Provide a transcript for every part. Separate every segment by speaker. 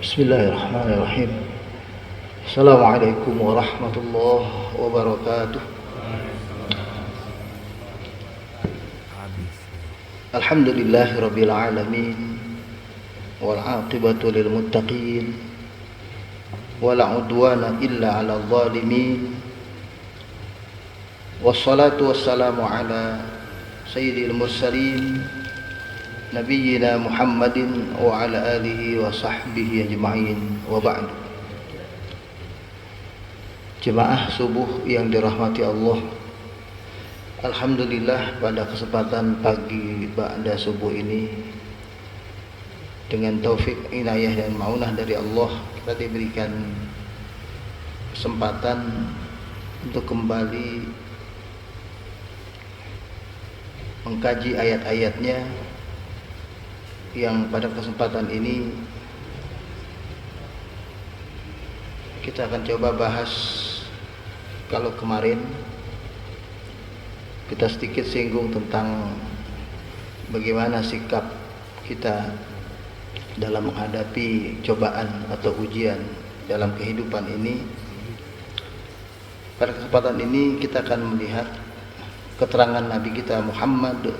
Speaker 1: Bismillahirrahmanirrahim. Assalamualaikum warahmatullahi wabarakatuh. Alhamdulillahirabbil alamin wal 'aqibatu lil muttaqin wala 'udwana illa 'alal zalimin. Wassalatu wassalamu ala sayyidil mursalin Nabiyyina Muhammadin wa ala alihi wa sahbihi ajma'in wa ba'du. Jemaah subuh yang dirahmati Allah, alhamdulillah pada kesempatan pagi ba'da subuh ini, dengan taufik, inayah dan maunah dari Allah, kita diberikan kesempatan untuk kembali mengkaji ayat-ayatnya, yang pada kesempatan ini kita akan coba bahas. Kalau kemarin kita sedikit singgung tentang bagaimana sikap kita dalam menghadapi cobaan atau ujian dalam kehidupan ini, pada kesempatan ini kita akan melihat keterangan Nabi kita Muhammad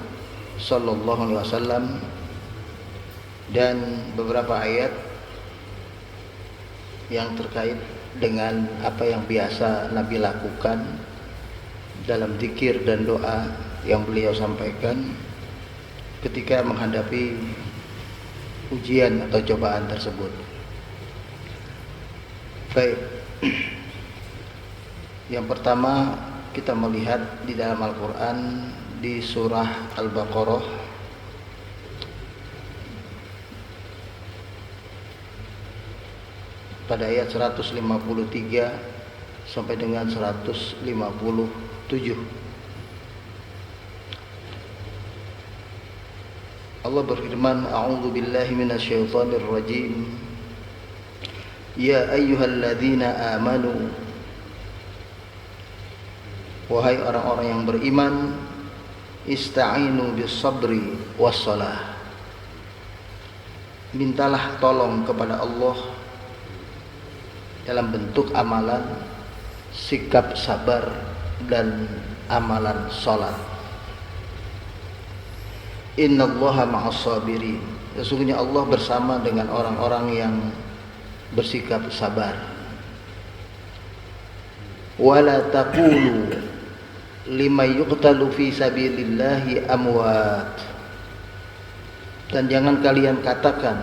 Speaker 1: sallallahu alaihi wasallam dan beberapa ayat yang terkait dengan apa yang biasa Nabi lakukan dalam zikir dan doa yang beliau sampaikan ketika menghadapi ujian atau cobaan tersebut. Baik, yang pertama kita melihat di dalam Al-Quran di surah Al-Baqarah pada ayat 153 sampai dengan 157. Allah berfirman, A'udzu billahi minasyaitonir rajim. Ya ayyuhalladzina amanu, wahai orang-orang yang beriman, ista'inu bis-sabri was-shalah. Mintalah tolong kepada Allah dalam bentuk amalan, sikap sabar, dan amalan salat. Innallaha ma'as sabirin. Sesungguhnya Allah bersama dengan orang-orang yang bersikap sabar. Wala taqulu liman yuqtalu fi sabilillahi amwat. Dan jangan kalian katakan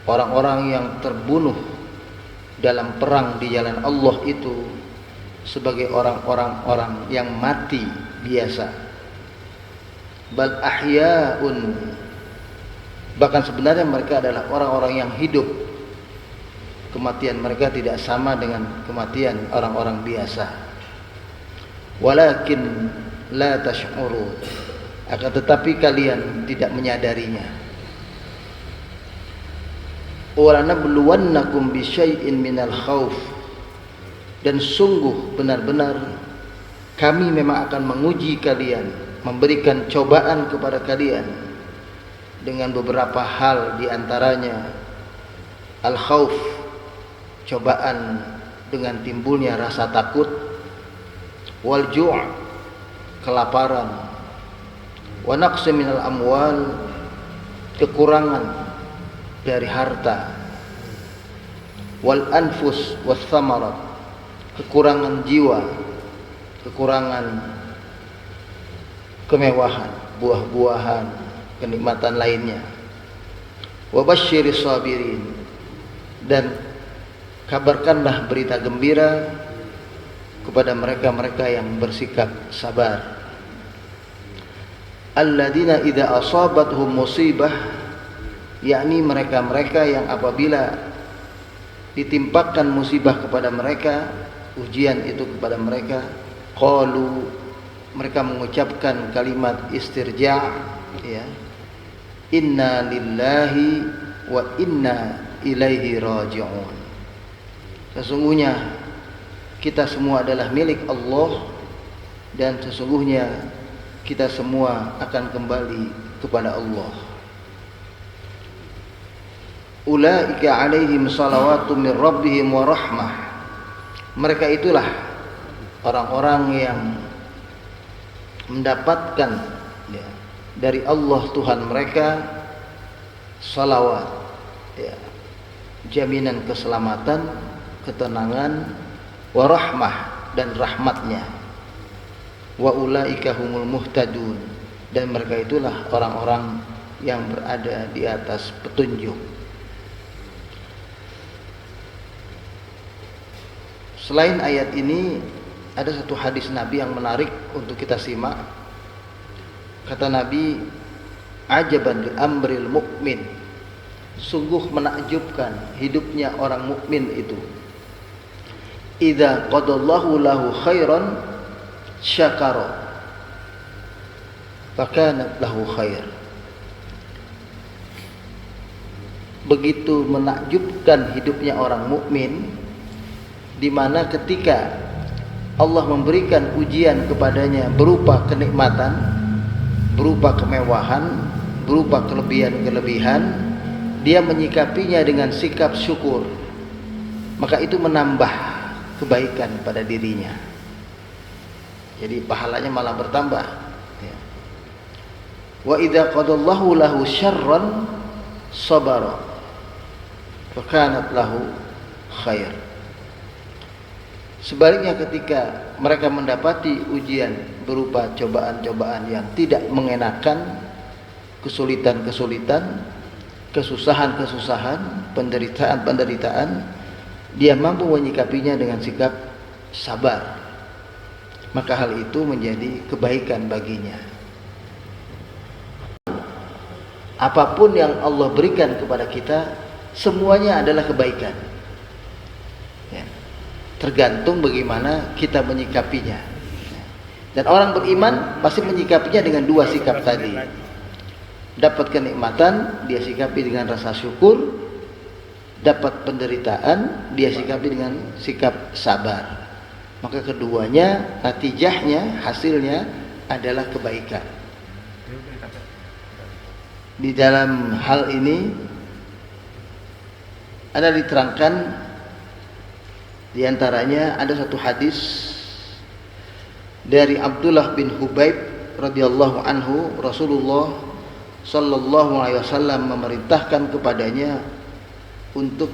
Speaker 1: orang-orang yang terbunuh dalam perang di jalan Allah itu sebagai orang-orang yang mati biasa. Bal ahya'un, bahkan sebenarnya mereka adalah orang-orang yang hidup. Kematian mereka tidak sama dengan kematian orang-orang biasa. Walakin la tash'uru, akan tetapi kalian tidak menyadarinya. وَلَنَبْلُوَنَّكُمْ بِشَيْءٍ مِنَ الْخَوْفِ, dan sungguh benar-benar kami memang akan menguji kalian, memberikan cobaan kepada kalian dengan beberapa hal, diantaranya al-khauf, cobaan dengan timbulnya rasa takut, wal-ju', kelaparan, wa naqsi minal amwal, kekurangan dari harta, wal anfus was thamarat, kekurangan jiwa, kekurangan kemewahan, buah-buahan, kenikmatan lainnya. Wa basyiris sabirin, dan kabarkanlah berita gembira kepada mereka-mereka yang bersikap sabar. Alladzina idza asabatuhum musibah, yakni mereka-mereka yang apabila ditimpakan musibah kepada mereka, ujian itu kepada mereka, qalu, mereka mengucapkan kalimat istirja', ya, inna lillahi wa inna ilaihi raji'un. Sesungguhnya kita semua adalah milik Allah, dan sesungguhnya kita semua akan kembali kepada Allah. ulaika alaihim salawatu min rabbihim wa rahmah. Mereka itulah orang-orang yang mendapatkan dari Allah Tuhan mereka salawat, jaminan keselamatan, ketenangan, wa rahmah, dan rahmatnya. Wa ulaika humul muhtadun, dan mereka itulah orang-orang yang berada di atas petunjuk. Selain ayat ini, ada satu hadis Nabi yang menarik untuk kita simak. Kata Nabi, ajaban li amril mukmin, sungguh menakjubkan hidupnya orang mukmin itu. Idza qadallahu lahu khairan syakara fakanat lahu khair. Begitu menakjubkan hidupnya orang mukmin, di mana ketika Allah memberikan ujian kepadanya berupa kenikmatan, berupa kemewahan, berupa kelebihan-kelebihan, dia menyikapinya dengan sikap syukur, maka itu menambah kebaikan pada dirinya. Jadi pahalanya malah bertambah. Wa idza qadallahu lahu syarran sabara fakanat lahu khair. Sebaliknya ketika mereka mendapati ujian berupa cobaan-cobaan yang tidak mengenakan, kesulitan-kesulitan, kesusahan-kesusahan, penderitaan-penderitaan, dia mampu menyikapinya dengan sikap sabar. Maka hal itu menjadi kebaikan baginya. Apapun yang Allah berikan kepada kita, semuanya adalah kebaikan. Tergantung bagaimana kita menyikapinya. Dan orang beriman pasti menyikapinya dengan dua sikap tadi. Dapat kenikmatan, dia sikapi dengan rasa syukur. Dapat penderitaan, dia sikapi dengan sikap sabar. Maka keduanya, natijahnya, hasilnya adalah kebaikan. Di dalam hal ini ada diterangkan, di antaranya ada satu hadis dari Abdullah bin Hubaib radhiyallahu anhu, Rasulullah sallallahu alaihi wasallam memerintahkan kepadanya untuk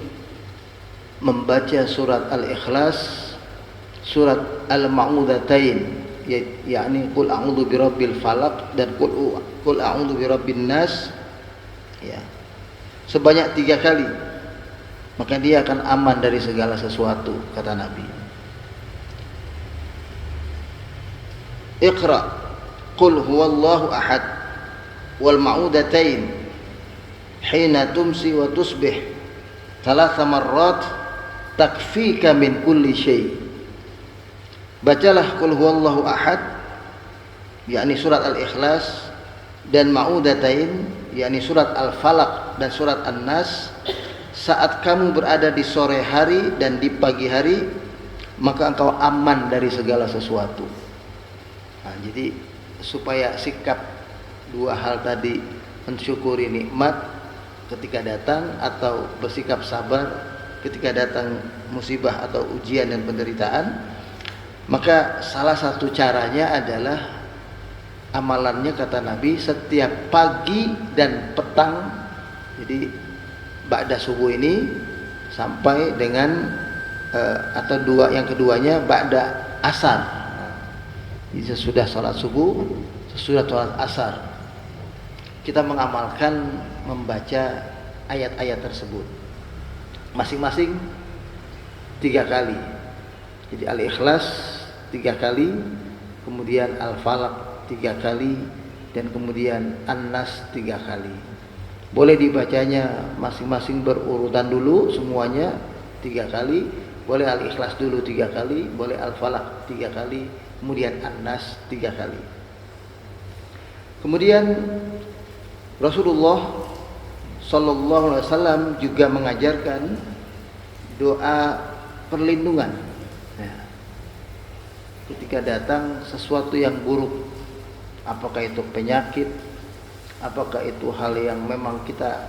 Speaker 1: membaca surat Al-Ikhlas, surat Al-Ma'udzatain, yakni qul a'udzu birabbil falaq dan qul a'udzu birabbin nas, sebanyak 3 kali. Maka dia akan aman dari segala sesuatu, kata Nabi. Iqra qul huwallahu ahad wal ma'udatain hina tumsi wa tusbih 3 marrat takfika min kulli syai. Bacalah qul huwallahu ahad, yakni surat Al-Ikhlas, dan ma'udatain, yakni surat Al-Falaq dan surat An-Nas, saat kamu berada di sore hari dan di pagi hari, maka engkau aman dari segala sesuatu. Nah, jadi supaya sikap 2 hal tadi, mensyukuri nikmat ketika datang atau bersikap sabar ketika datang musibah atau ujian dan penderitaan, maka salah satu caranya adalah amalannya, kata Nabi, setiap pagi dan petang. Jadi ba'da subuh ini sampai dengan atau yang keduanya ba'da asar. Jadi sesudah sholat subuh, sesudah sholat asar, kita mengamalkan membaca ayat-ayat tersebut masing-masing 3 kali. Jadi Al-Ikhlas 3 kali, kemudian Al-Falaq 3 kali, dan kemudian An-Nas 3 kali. Boleh dibacanya masing-masing berurutan dulu, semuanya 3 kali. Boleh Al-Ikhlas dulu 3 kali, boleh Al-Falaq 3 kali, kemudian An-Nas 3 kali. Kemudian Rasulullah sallallahu alaihi wasallam juga mengajarkan doa perlindungan. Ketika datang sesuatu yang buruk, apakah itu penyakit, apakah itu hal yang memang kita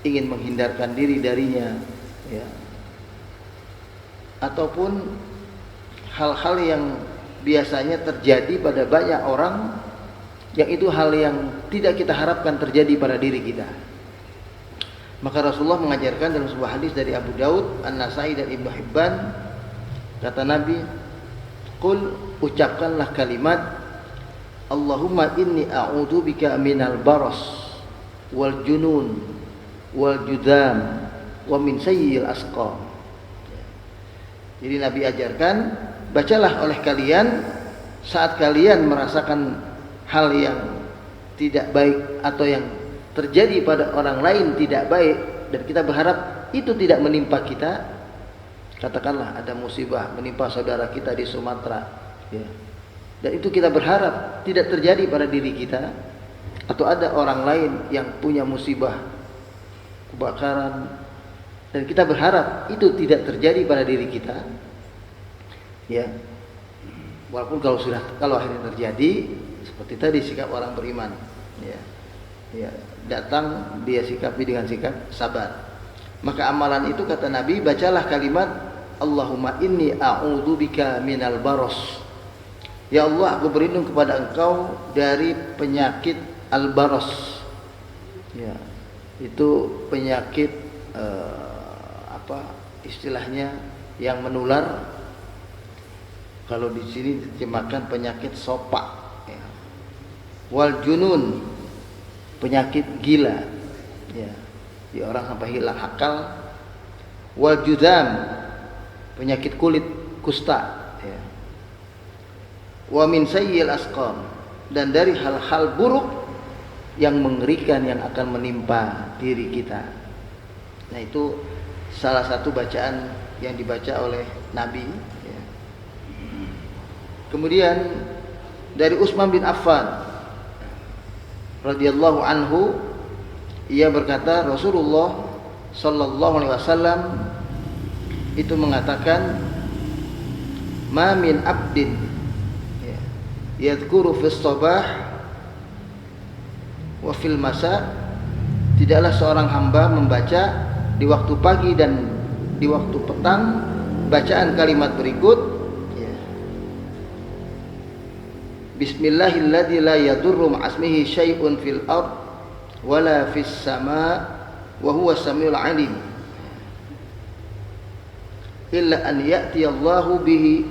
Speaker 1: ingin menghindarkan diri darinya, ya, ataupun hal-hal yang biasanya terjadi pada banyak orang, yang itu hal yang tidak kita harapkan terjadi pada diri kita. Maka Rasulullah mengajarkan dalam sebuah hadis dari Abu Daud, An-Nasai dan Ibnu Hibban, kata Nabi, "Qul, ucapkanlah kalimat Allahumma inni a'udzubika minal baras wal junun wal judam wa min sayyi'il asqam." Jadi Nabi ajarkan, bacalah oleh kalian saat kalian merasakan hal yang tidak baik atau yang terjadi pada orang lain tidak baik, dan kita berharap itu tidak menimpa kita. Katakanlah ada musibah menimpa saudara kita di Sumatera, ya, dan itu kita berharap tidak terjadi pada diri kita, atau ada orang lain yang punya musibah kebakaran dan kita berharap itu tidak terjadi pada diri kita, ya, walaupun kalau akhirnya terjadi seperti tadi sikap orang beriman, ya, datang dia sikapi dengan sikap sabar. Maka amalan itu, kata Nabi, bacalah kalimat Allahumma inni a'udzubika minal baros. Ya Allah, aku berlindung kepada Engkau dari penyakit al-baros. Ya, itu penyakit istilahnya yang menular. Kalau di sini diterjemahkan penyakit sopak. Ya. Wal junun, penyakit gila. Ya, orang sampai hilang akal. Wal judam, penyakit kulit, kusta. Ya. Wa min sayyi'il asqam, dan dari hal-hal buruk yang mengerikan yang akan menimpa diri kita. Nah, itu salah satu bacaan yang dibaca oleh Nabi, ya. Kemudian dari Utsman bin Affan radhiyallahu anhu, ia berkata, Rasulullah sallallahu alaihi wasallam itu mengatakan, ma min abdin yadhkuru fis sabah wa fil masa, tidaklah seorang hamba membaca di waktu pagi dan di waktu petang bacaan kalimat berikut, ya. Bismillahilladzi la yadurru ma'asmihi syai'un fil ard wala fis sama wa huwa samiul alim, illa an ya'ti Allahu bihi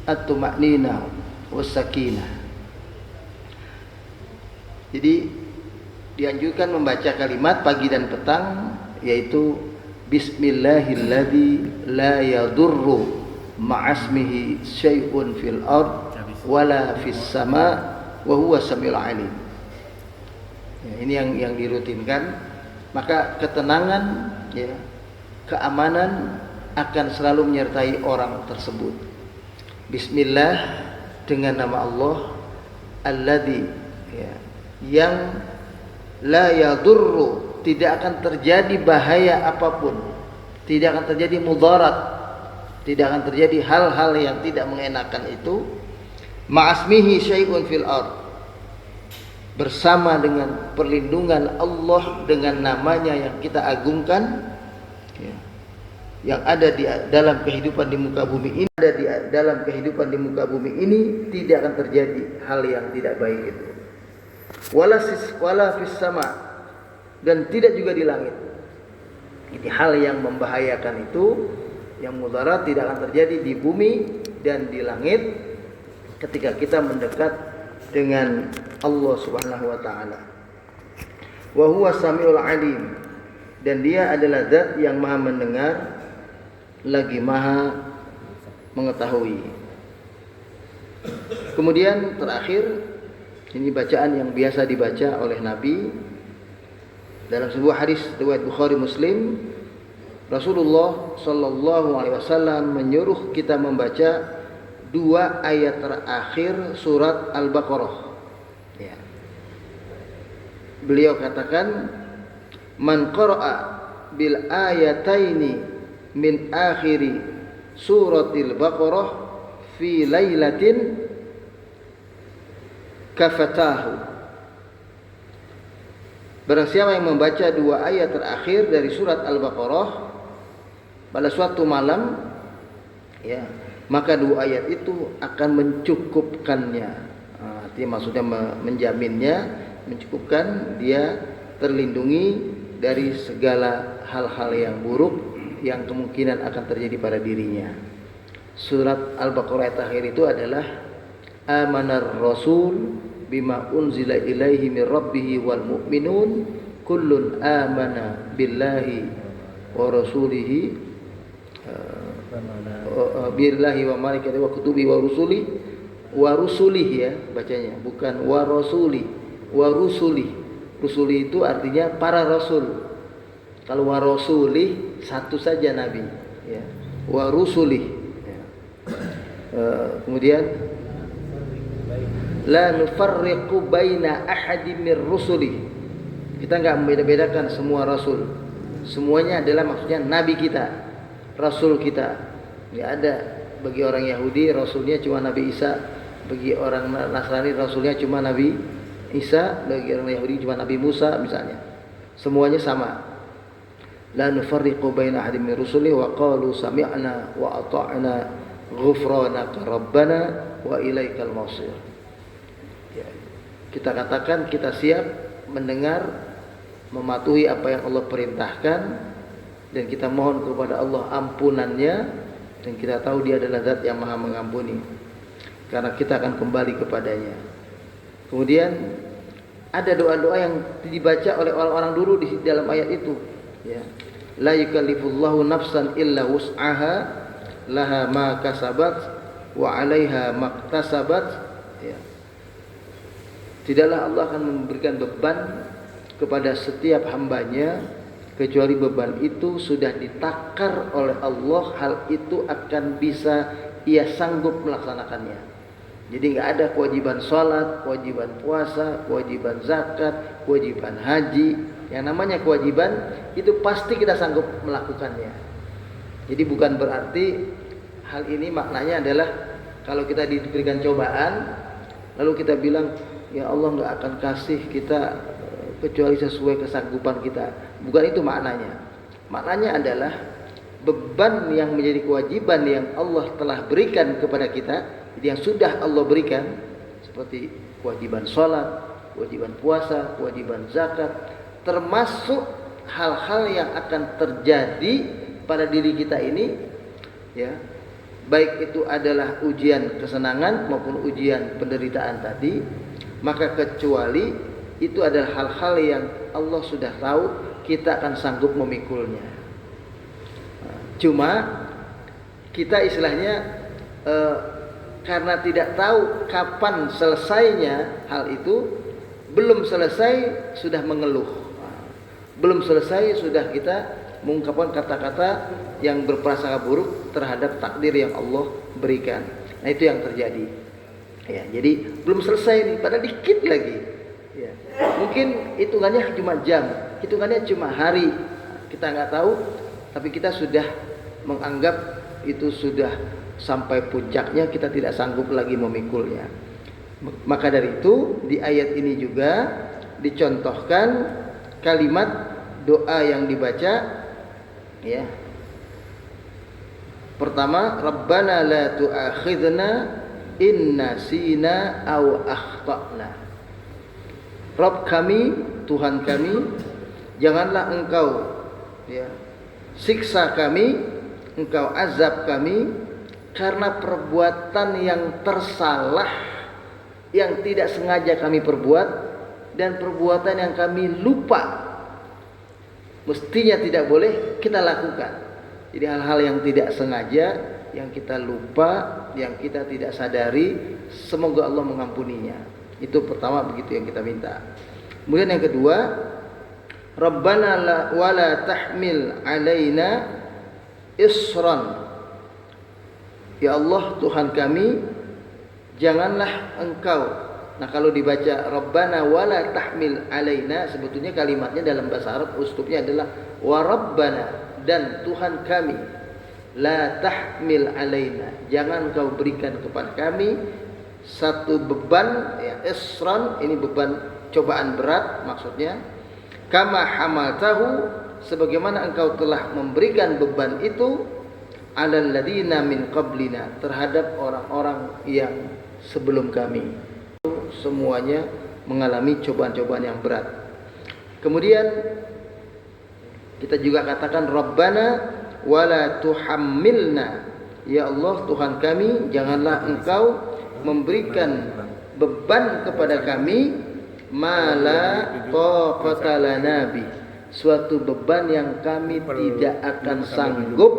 Speaker 1: at-tuma'ninah was sakinah. Jadi dianjurkan membaca kalimat pagi dan petang, yaitu Bismillahilladzi la yadurru ma'asmihi syai'un fil ard wala fis sama wa huwa samiul alim. Ya, ini yang dirutinkan, maka ketenangan, ya, keamanan akan selalu menyertai orang tersebut. Bismillah, dengan nama Allah, alladzi, ya, yang la yadurru, tidak akan terjadi bahaya apapun, tidak akan terjadi mudarat, tidak akan terjadi hal-hal yang tidak mengenakan itu, ma'asmihi syai'un fil ard, bersama dengan perlindungan Allah, dengan namanya yang kita agungkan, ya, yang ada di dalam kehidupan di muka bumi ini, dalam kehidupan di muka bumi ini tidak akan terjadi hal yang tidak baik itu. Wala fis sama, dan tidak juga di langit. Ini hal yang membahayakan itu, yang mudarat tidak akan terjadi di bumi dan di langit ketika kita mendekat dengan Allah Subhanahu wa taala. Wa huwa samiul alim, dan dia adalah zat yang maha mendengar lagi maha mengetahui. Kemudian terakhir, ini bacaan yang biasa dibaca oleh Nabi dalam sebuah hadis riwayat Bukhari Muslim. Rasulullah sallallahu alaihi wasallam menyuruh kita membaca 2 ayat terakhir surat Al-Baqarah, ya. Beliau katakan, man qara'a bil ayataini min akhiri suratil Baqarah fi lailatin kafatahu Barang siapa yang membaca 2 ayat terakhir dari surat Al-Baqarah pada suatu malam, ya, maka 2 ayat itu akan mencukupkannya. Artinya maksudnya menjaminnya, mencukupkan, dia terlindungi dari segala hal-hal yang buruk yang kemungkinan akan terjadi pada dirinya. Surat Al-Baqarah ayat akhir itu adalah amanar rasul bima unzila ilaihi min rabbih wal mu'minun kullun amana billahi wa rasulihi billahi wa malaikatihi wa kutubihi wa rusuli ya bacanya, bukan wa rasuli, wa rusuli. Rusuli itu artinya para rasul. Kalau wa rasuli satu saja nabi, ya. Wa rusuli, ya. Kemudian la nufarriqu baina ahadin mir rusuli. Kita enggak membeda-bedakan semua rasul. Semuanya adalah maksudnya nabi kita, rasul kita. Enggak ada bagi orang Yahudi rasulnya cuma Nabi Isa, bagi orang Nasrani rasulnya cuma Nabi Isa, bagi orang Yahudi cuma Nabi Musa misalnya. Semuanya sama. La nufarriqu baina ahadin min rusuli wa qalu sami'na wa ata'na ghufranaka rabbana wa ilaikal masir. Ya, kita katakan kita siap mendengar, mematuhi apa yang Allah perintahkan, dan kita mohon kepada Allah ampunannya, dan kita tahu Dia adalah Zat yang Maha Mengampuni, karena kita akan kembali kepadanya. Kemudian ada doa-doa yang dibaca oleh orang-orang dulu di dalam ayat itu, ya. La yukallifullahu nafsan illa wus'aha laha ma kasabat wa 'alaiha maktasabat, ya. Tidaklah Allah akan memberikan beban kepada setiap hambanya kecuali beban itu sudah ditakar oleh Allah, hal itu akan bisa ia sanggup melaksanakannya. Jadi nggak ada kewajiban sholat, kewajiban puasa, kewajiban zakat, kewajiban haji. Yang namanya kewajiban itu pasti kita sanggup melakukannya. Jadi bukan berarti hal ini maknanya adalah kalau kita diberikan cobaan lalu kita bilang ya Allah nggak akan kasih kita kecuali sesuai kesanggupan kita. Bukan itu maknanya. Maknanya adalah beban yang menjadi kewajiban yang Allah telah berikan kepada kita, yang sudah Allah berikan, seperti kewajiban sholat, kewajiban puasa, kewajiban zakat, termasuk hal-hal yang akan terjadi pada diri kita ini, ya, baik itu adalah ujian kesenangan maupun ujian penderitaan tadi, maka kecuali itu adalah hal-hal yang Allah sudah tahu kita akan sanggup memikulnya. Cuma kita istilahnya karena tidak tahu kapan selesainya hal itu, belum selesai sudah mengeluh, belum selesai sudah kita mengungkapkan kata-kata yang berprasangka buruk terhadap takdir yang Allah berikan. Nah itu yang terjadi. Ya, jadi belum selesai nih, padahal dikit lagi. Ya. Mungkin hitungannya cuma jam, hitungannya cuma hari, kita nggak tahu, tapi kita sudah menganggap itu sudah sampai puncaknya, kita tidak sanggup lagi memikulnya. Maka dari itu di ayat ini juga dicontohkan kalimat doa yang dibaca, ya. Pertama, Rabbana la tu'akhidna in nasina aw akhtana. Rabb kami, Tuhan kami, janganlah Engkau, ya, siksa kami, Engkau azab kami karena perbuatan yang tersalah, yang tidak sengaja kami perbuat, dan perbuatan yang kami lupa, mestinya tidak boleh kita lakukan. Jadi hal-hal yang tidak sengaja, yang kita lupa, yang kita tidak sadari, semoga Allah mengampuninya. Itu pertama, begitu yang kita minta. Kemudian yang kedua, Rabbana wa la tahmil alaina isran. Ya Allah Tuhan kami, janganlah Engkau. Nah kalau dibaca Rabbana wa la tahmil alaina, sebetulnya kalimatnya dalam bahasa Arab uslubnya adalah wa Rabbana, dan Tuhan kami, la tahmil alaina, jangan Kau berikan kepada kami satu beban, ya, isran, ini beban cobaan berat maksudnya, kama hamaltahu, sebagaimana engkau telah memberikan beban itu, alal ladina min qablina, terhadap orang-orang yang sebelum kami. Semuanya mengalami cobaan-cobaan yang berat. Kemudian kita juga katakan Rabbana wala tuhammilna, ya Allah Tuhan kami, janganlah engkau memberikan beban kepada kami mala taqata lana bi, suatu beban yang kami tidak akan sanggup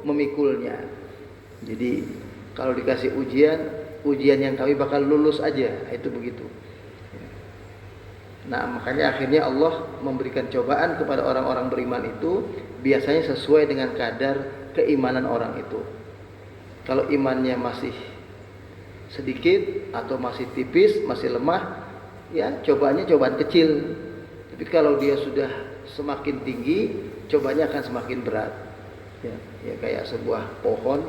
Speaker 1: memikulnya. Jadi kalau dikasih ujian yang kami bakal lulus aja, itu begitu. Nah, makanya akhirnya Allah memberikan cobaan kepada orang-orang beriman itu biasanya sesuai dengan kadar keimanan orang itu. Kalau imannya masih sedikit atau masih tipis, masih lemah, ya cobaannya cobaan kecil. Tapi kalau dia sudah semakin tinggi, cobanya akan semakin berat. Ya kayak sebuah pohon,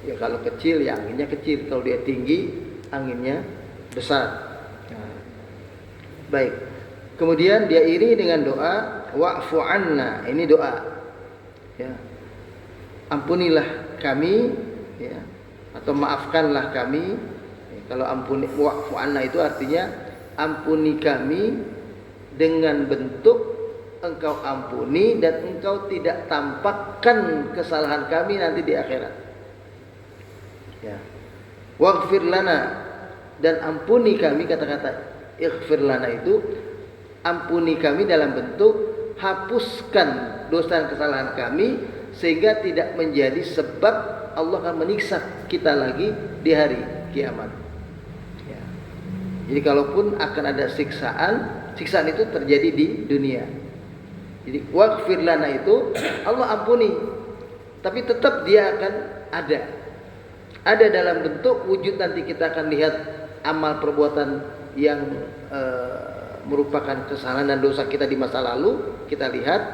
Speaker 1: ya kalau kecil ya anginnya kecil, kalau dia tinggi anginnya besar. Nah, baik. Kemudian dia iri dengan doa wa'fu anna, ini doa. Ya. Ampunilah kami, ya, atau maafkanlah kami. Ya, kalau ampuni wa'fu anna itu artinya ampuni kami dengan bentuk engkau ampuni dan engkau tidak tampakkan kesalahan kami nanti di akhirat. Ya. Waghfir lana, dan ampuni kami, kata-kata ighfir lana itu ampuni kami dalam bentuk hapuskan dosa dan kesalahan kami sehingga tidak menjadi sebab Allah akan menyiksa kita lagi di hari kiamat. Ya. Jadi kalaupun akan ada siksaan itu terjadi di dunia. Jadi waghfir lana itu Allah ampuni, tapi tetap dia akan ada dalam bentuk wujud. Nanti kita akan lihat amal perbuatan yang merupakan kesalahan dan dosa kita di masa lalu, kita lihat,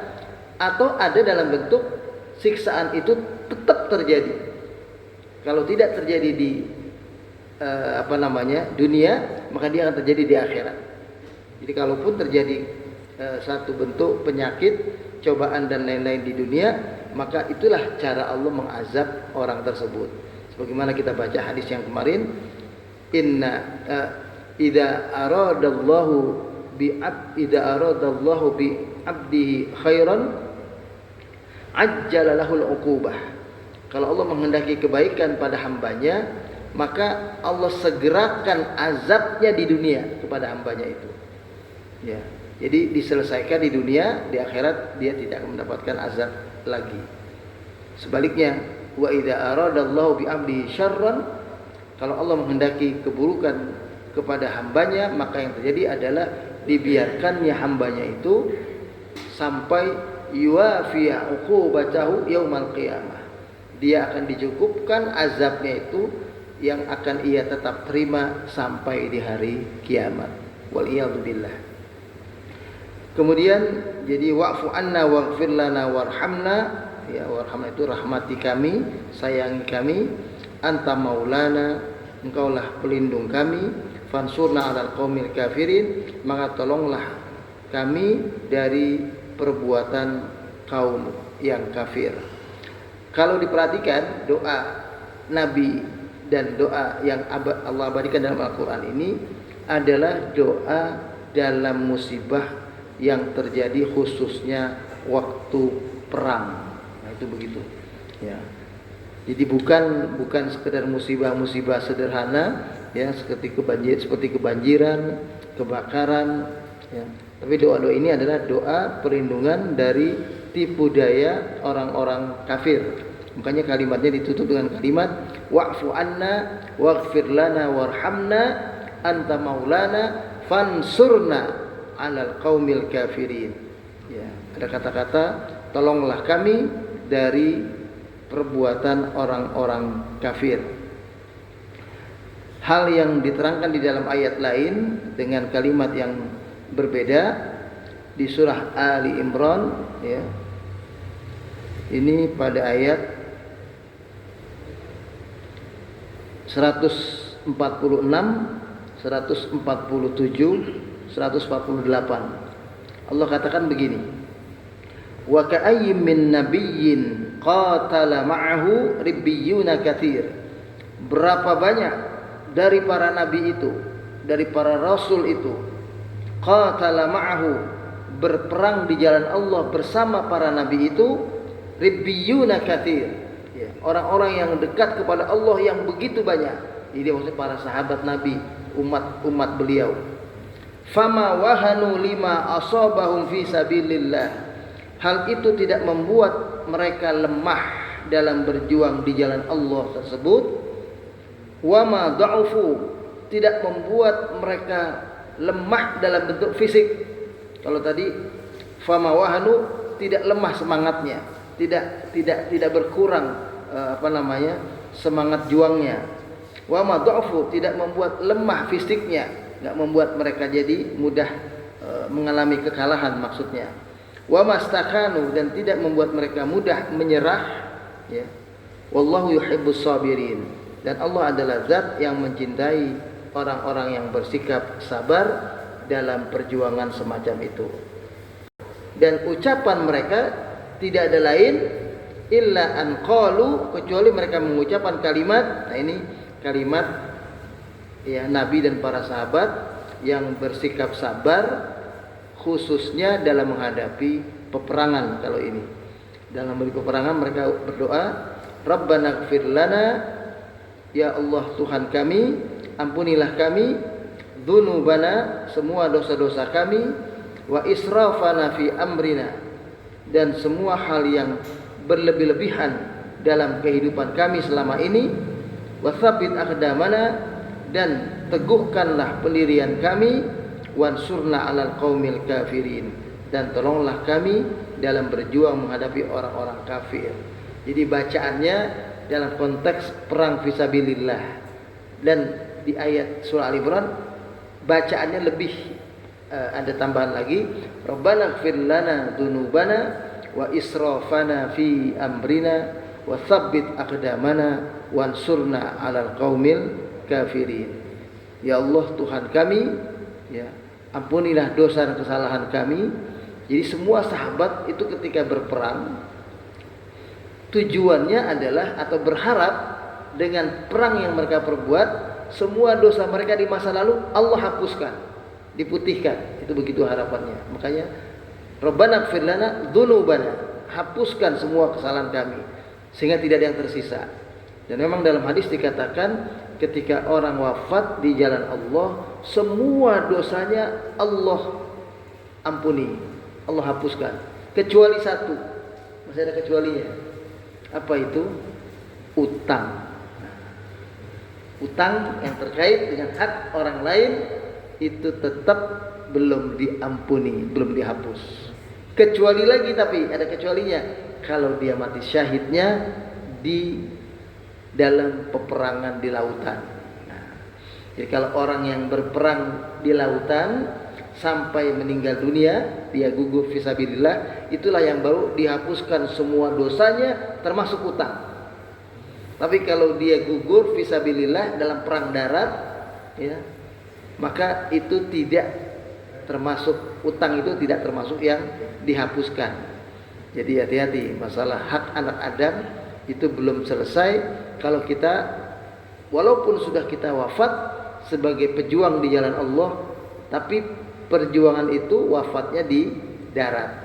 Speaker 1: atau ada dalam bentuk siksaan itu tetap terjadi. Kalau tidak terjadi di dunia, maka dia akan terjadi di akhirat. Jadi kalaupun terjadi satu bentuk penyakit, cobaan dan lain-lain di dunia, maka itulah cara Allah mengazab orang tersebut. Sebagaimana kita baca hadis yang kemarin, idza aradallahu bi abdihi khairan ajjala lahul uqubah. Kalau Allah menghendaki kebaikan pada hambanya, maka Allah segerakan azabnya di dunia kepada hambanya itu. Ya. Jadi diselesaikan di dunia, di akhirat dia tidak akan mendapatkan azab lagi. Sebaliknya, wa idza aradallahu bi abdihi syarran, kalau Allah menghendaki keburukan kepada hambanya, maka yang terjadi adalah dibiarkannya hambanya itu sampai yuwafiya uqubatahu yaumal qiyamah. Dia akan dicukupkan azabnya itu yang akan ia tetap terima sampai di hari kiamat. Wal iyadu billah. Kemudian jadi wa'fu anna waghfir lana warhamna, ya warhamna itu rahmati kami, sayangi kami, anta maulana, engkaulah pelindung kami, fansurna 'alal qaumil kafirin, maka tolonglah kami dari perbuatan kaum yang kafir. Kalau diperhatikan doa Nabi dan doa yang Allah abadikan dalam Al-Quran ini adalah doa dalam musibah yang terjadi khususnya waktu perang. Nah, itu begitu. Ya. Jadi bukan sekedar musibah-musibah sederhana, ya, seperti kebanjiran, kebakaran, ya. Tapi doa-doa ini adalah doa perlindungan dari tipu daya orang-orang kafir. Makanya kalimatnya ditutup dengan kalimat wa'fu anna waghfir lana warhamna anta maulana fansurna 'alal qaumil kafirin. Ya, ada kata-kata tolonglah kami dari perbuatan orang-orang kafir. Hal yang diterangkan di dalam ayat lain dengan kalimat yang berbeda di surah Ali Imran, ya. Ini pada ayat 146, 147, 148. Allah katakan begini, wa ka'ayyin min nabiyyin qatala ma'ahu ribbiyuna katsir. Berapa banyak dari para nabi itu, dari para rasul itu, qatala ma'ahu, berperang di jalan Allah bersama para nabi itu, ribbiyuna katsir, ya, orang-orang yang dekat kepada Allah yang begitu banyak. Jadi maksudnya para sahabat nabi, umat beliau. Fama wahanu lima asabahum fi sabilillah. Hal itu tidak membuat mereka lemah dalam berjuang di jalan Allah tersebut. Wama da'ufu, tidak membuat mereka lemah dalam bentuk fisik. Kalau tadi fama wahanu, tidak lemah semangatnya, tidak berkurang semangat juangnya. Wama da'ufu, tidak membuat lemah fisiknya, enggak membuat mereka jadi mudah mengalami kekalahan maksudnya. Wa mastakanu, dan tidak membuat mereka mudah menyerah, ya. Wallahu yuhibbus sabirin, dan Allah adalah zat yang mencintai orang-orang yang bersikap sabar dalam perjuangan semacam itu. Dan ucapan mereka tidak ada lain illa an qalu, kecuali mereka mengucapkan kalimat. Nah, ini kalimat, ya, Nabi dan para sahabat yang bersikap sabar, khususnya dalam menghadapi peperangan. Kalau ini dalam peperangan mereka berdoa, Rabbana ighfir lana, ya Allah Tuhan kami, ampunilah kami, dzunubana, semua dosa-dosa kami, wa israfana fi amrina, dan semua hal yang berlebih-lebihan dalam kehidupan kami selama ini, wa tsabbit aqdamana, dan teguhkanlah pendirian kami, wansurna 'alal qaumil kafirin, dan tolonglah kami dalam berjuang menghadapi orang-orang kafir. Jadi bacaannya dalam konteks perang fisabilillah. Dan di ayat surah Al Imran bacaannya lebih ada tambahan lagi, Rabbana ighfir lana dzunubana wa israfana fi amrina wa tsabbit aqdamana wansurna 'alal qaumil kafirin. Ya Allah Tuhan kami, ya, ampunilah dosa dan kesalahan kami. Jadi semua sahabat itu ketika berperang tujuannya adalah atau berharap dengan perang yang mereka perbuat, semua dosa mereka di masa lalu Allah hapuskan, diputihkan. Itu begitu harapannya. Makanya Rabbana ighfir lana dzunubana, hapuskan semua kesalahan kami sehingga tidak ada yang tersisa. Dan memang dalam hadis dikatakan ketika orang wafat di jalan Allah, semua dosanya Allah ampuni, Allah hapuskan, kecuali satu. Masih ada kecualinya. Apa itu? Utang. Utang yang terkait dengan hak orang lain itu tetap belum diampuni, belum dihapus. Kecuali lagi, tapi ada kecualinya, kalau dia mati syahidnya di dalam peperangan di lautan. Nah, jadi kalau orang yang berperang di lautan sampai meninggal dunia, dia gugur fisabilillah, itulah yang baru dihapuskan semua dosanya termasuk utang. Tapi kalau dia gugur fisabilillah dalam perang darat, ya, maka itu tidak termasuk, utang itu tidak termasuk yang dihapuskan. Jadi hati-hati, masalah hak anak Adam itu belum selesai. Kalau kita walaupun sudah kita wafat sebagai pejuang di jalan Allah, tapi perjuangan itu wafatnya di darat,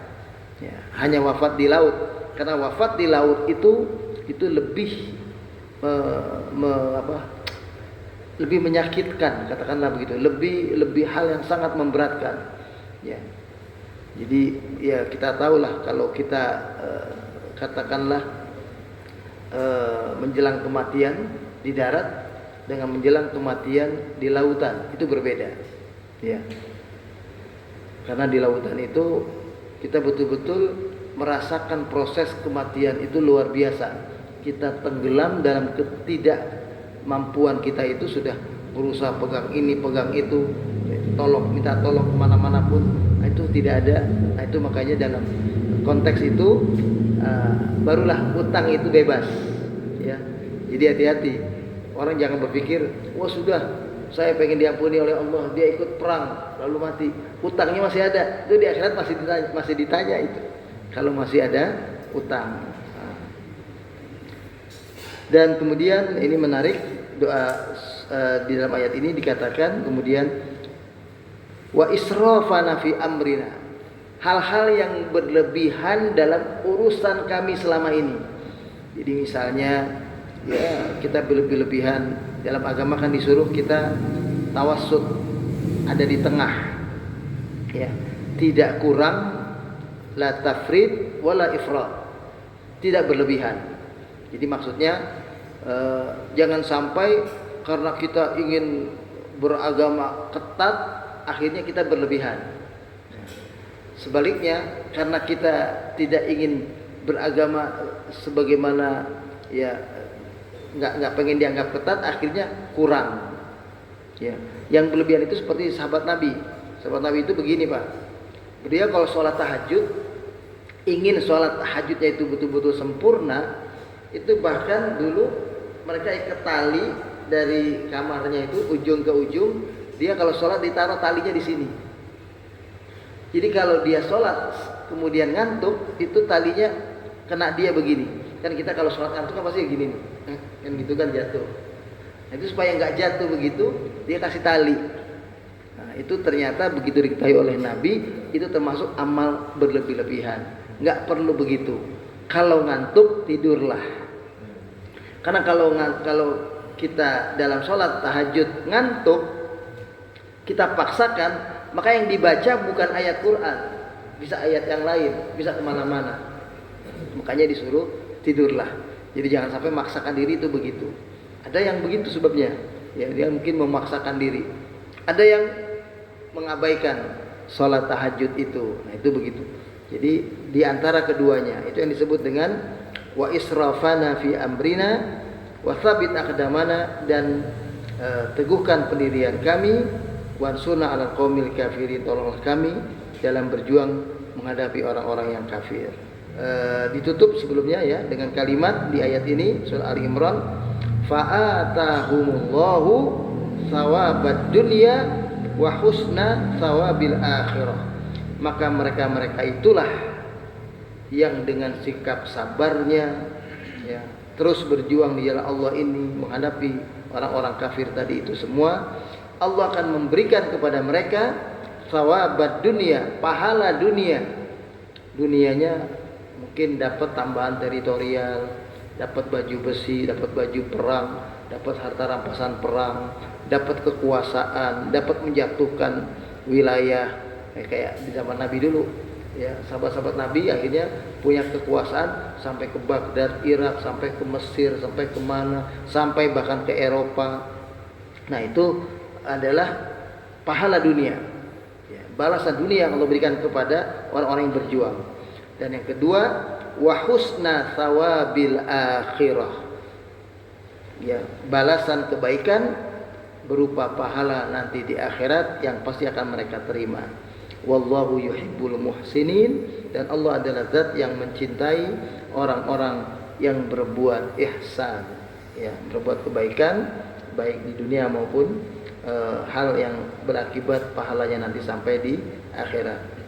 Speaker 1: ya, hanya wafat di laut. Karena wafat di laut itu lebih lebih menyakitkan, katakanlah begitu, lebih hal yang sangat memberatkan, ya. Jadi ya kita tahulah kalau kita katakanlah menjelang kematian di darat dengan menjelang kematian di lautan itu berbeda, ya. Karena di lautan itu kita betul-betul merasakan proses kematian itu luar biasa. Kita tenggelam dalam ketidakmampuan kita, itu sudah berusaha pegang ini, pegang itu, minta tolong kemana-mana pun, itu tidak ada. Nah, itu makanya dalam konteks itu barulah utang itu bebas, ya. Jadi hati-hati, orang jangan berpikir, wah sudah saya pengen diampuni oleh Allah, dia ikut perang lalu mati, utangnya masih ada, itu di akhirat masih ditanya itu kalau masih ada utang. Dan kemudian ini menarik, doa di dalam ayat ini dikatakan kemudian wa israfana fi amrina, hal-hal yang berlebihan dalam urusan kami selama ini. Jadi misalnya ya kita berlebihan dalam agama, kan disuruh kita tawassut, ada di tengah, ya, tidak kurang, la tafrid wala ifrat, tidak berlebihan. Jadi maksudnya jangan sampai karena kita ingin beragama ketat akhirnya kita berlebihan. Sebaliknya, karena kita tidak ingin beragama sebagaimana ya nggak pengen dianggap ketat, akhirnya kurang. Ya, yang berlebihan itu seperti sahabat Nabi. Sahabat Nabi itu begini, Pak. Dia kalau sholat tahajud, ingin sholat tahajudnya itu betul-betul sempurna, itu bahkan dulu mereka ikat tali dari kamarnya itu ujung ke ujung. Dia kalau sholat ditaruh talinya di sini. Jadi kalau dia sholat kemudian ngantuk, itu talinya kena dia begini. Kan kita kalau sholat ngantuk kan pasti gini nih, kan gitu kan, jatuh. Nah, itu supaya nggak jatuh begitu, dia kasih tali. Nah, itu ternyata begitu diketahui oleh Nabi, itu termasuk amal berlebih-lebihan. Nggak perlu begitu. Kalau ngantuk tidurlah. Karena kalau kita dalam sholat tahajud ngantuk, kita paksakan, maka yang dibaca bukan ayat Quran, bisa ayat yang lain, bisa kemana-mana. Makanya disuruh tidurlah. Jadi jangan sampai memaksakan diri itu begitu. Ada yang begitu sebabnya, ya, dia mungkin memaksakan diri. Ada yang mengabaikan sholat tahajud itu. Nah, itu begitu. Jadi di antara keduanya itu yang disebut dengan wa israfana fi amrina wa thabit aqdamana, dan teguhkan pendirian kami, wansuna 'alal qaumil kafirin, tolonglah kami dalam berjuang menghadapi orang-orang yang kafir. Ditutup sebelumnya ya dengan kalimat di ayat ini surah Ali Imran, fa'atahumullahu thawabad dunya wa husna thawabil akhirah. Maka mereka itulah yang dengan sikap sabarnya, ya, terus berjuang di jalan Allah ini menghadapi orang-orang kafir tadi itu semua, Allah akan memberikan kepada mereka thawabad dunia, pahala dunia. Dunianya mungkin dapat tambahan teritorial, dapat baju besi, dapat baju perang, dapat harta rampasan perang, dapat kekuasaan, dapat menjatuhkan wilayah. Kayak di zaman Nabi dulu, ya, sahabat-sahabat Nabi akhirnya punya kekuasaan sampai ke Baghdad, Irak, sampai ke Mesir, sampai kemana, sampai bahkan ke Eropa. Nah, itu adalah pahala dunia, ya, balasan dunia yang Allah berikan kepada orang-orang yang berjuang. Dan yang kedua, wa husna thawabil akhirah, ya, balasan kebaikan berupa pahala nanti di akhirat yang pasti akan mereka terima. Wallahu yuhibbul muhsinin, dan Allah adalah zat yang mencintai orang-orang yang berbuat ihsan, ya, berbuat kebaikan baik di dunia maupun hal yang berakibat pahalanya nanti sampai di akhirat.